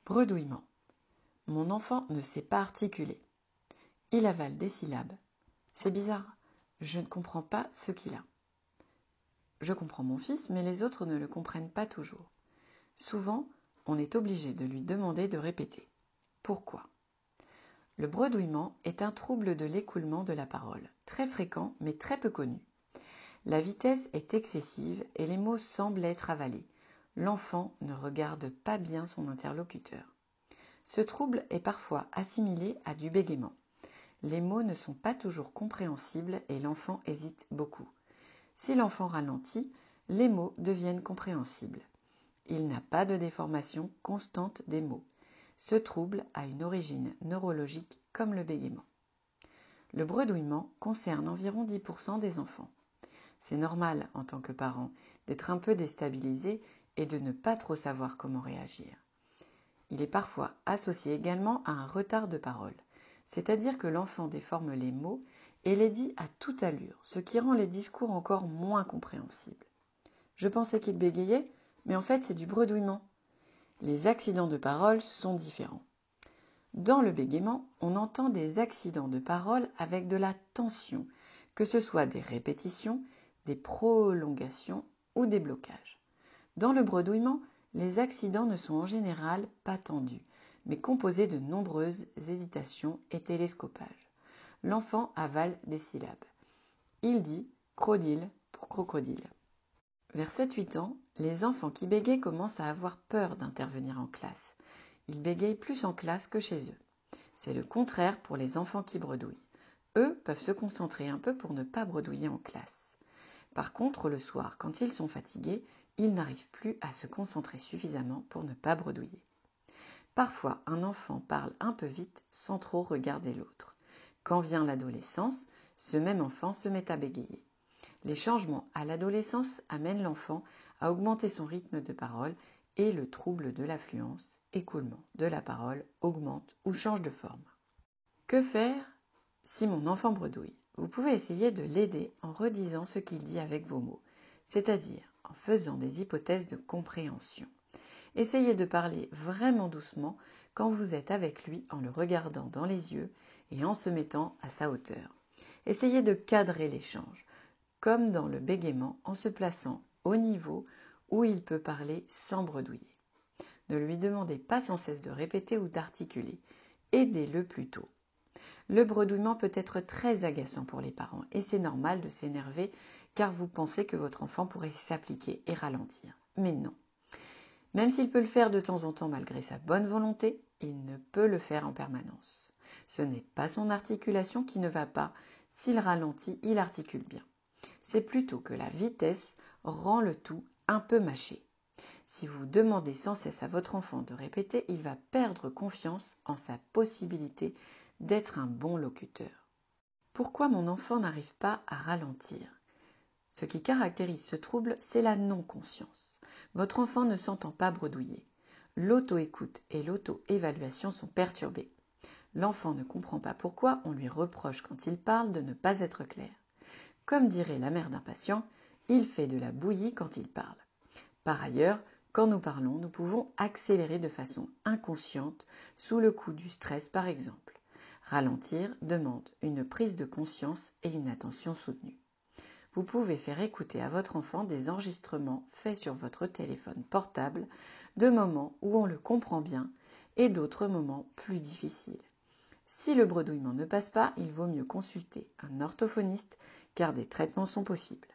Bredouillement. Mon enfant ne sait pas articuler. Il avale des syllabes. C'est bizarre, je ne comprends pas ce qu'il a. Je comprends mon fils, mais les autres ne le comprennent pas toujours. Souvent, on est obligé de lui demander de répéter. Pourquoi ? Le bredouillement est un trouble de l'écoulement de la parole, très fréquent mais très peu connu. La vitesse est excessive et les mots semblent être avalés. L'enfant ne regarde pas bien son interlocuteur. Ce trouble est parfois assimilé à du bégaiement. Les mots ne sont pas toujours compréhensibles et l'enfant hésite beaucoup. Si l'enfant ralentit, les mots deviennent compréhensibles. Il n'a pas de déformation constante des mots. Ce trouble a une origine neurologique comme le bégaiement. Le bredouillement concerne environ 10% des enfants. C'est normal en tant que parent d'être un peu déstabilisé et de ne pas trop savoir comment réagir. Il est parfois associé également à un retard de parole, c'est-à-dire que l'enfant déforme les mots et les dit à toute allure, ce qui rend les discours encore moins compréhensibles. Je pensais qu'il bégayait, mais en fait c'est du bredouillement. Les accidents de parole sont différents. Dans le bégaiement, on entend des accidents de parole avec de la tension, que ce soit des répétitions, des prolongations ou des blocages. Dans le bredouillement, les accidents ne sont en général pas tendus, mais composés de nombreuses hésitations et télescopages. L'enfant avale des syllabes. Il dit « crocodile » pour crocodile. Vers 7-8 ans, les enfants qui bégayent commencent à avoir peur d'intervenir en classe. Ils bégayent plus en classe que chez eux. C'est le contraire pour les enfants qui bredouillent. Eux peuvent se concentrer un peu pour ne pas bredouiller en classe. Par contre, le soir, quand ils sont fatigués, ils n'arrivent plus à se concentrer suffisamment pour ne pas bredouiller. Parfois, un enfant parle un peu vite sans trop regarder l'autre. Quand vient l'adolescence, ce même enfant se met à bégayer. Les changements à l'adolescence amènent l'enfant à augmenter son rythme de parole et le trouble de l'affluence, écoulement de la parole, augmente ou change de forme. Que faire si mon enfant bredouille ? Vous pouvez essayer de l'aider en redisant ce qu'il dit avec vos mots, c'est-à-dire en faisant des hypothèses de compréhension. Essayez de parler vraiment doucement quand vous êtes avec lui en le regardant dans les yeux et en se mettant à sa hauteur. Essayez de cadrer l'échange, comme dans le bégaiement en se plaçant au niveau où il peut parler sans bredouiller. Ne lui demandez pas sans cesse de répéter ou d'articuler. Aidez-le plutôt. Le bredouillement peut être très agaçant pour les parents et c'est normal de s'énerver car vous pensez que votre enfant pourrait s'appliquer et ralentir. Mais non. Même s'il peut le faire de temps en temps malgré sa bonne volonté, il ne peut le faire en permanence. Ce n'est pas son articulation qui ne va pas. S'il ralentit, il articule bien. C'est plutôt que la vitesse rend le tout un peu mâché. Si vous demandez sans cesse à votre enfant de répéter, il va perdre confiance en sa possibilité d'être un bon locuteur. Pourquoi mon enfant n'arrive pas à ralentir ? Ce qui caractérise ce trouble, c'est la non-conscience. Votre enfant ne s'entend pas bredouiller. L'auto-écoute et l'auto-évaluation sont perturbées. L'enfant ne comprend pas pourquoi on lui reproche quand il parle de ne pas être clair. Comme dirait la mère d'un patient, il fait de la bouillie quand il parle. Par ailleurs, quand nous parlons, nous pouvons accélérer de façon inconsciente sous le coup du stress par exemple. Ralentir demande une prise de conscience et une attention soutenue. Vous pouvez faire écouter à votre enfant des enregistrements faits sur votre téléphone portable de moments où on le comprend bien et d'autres moments plus difficiles. Si le bredouillement ne passe pas, il vaut mieux consulter un orthophoniste car des traitements sont possibles.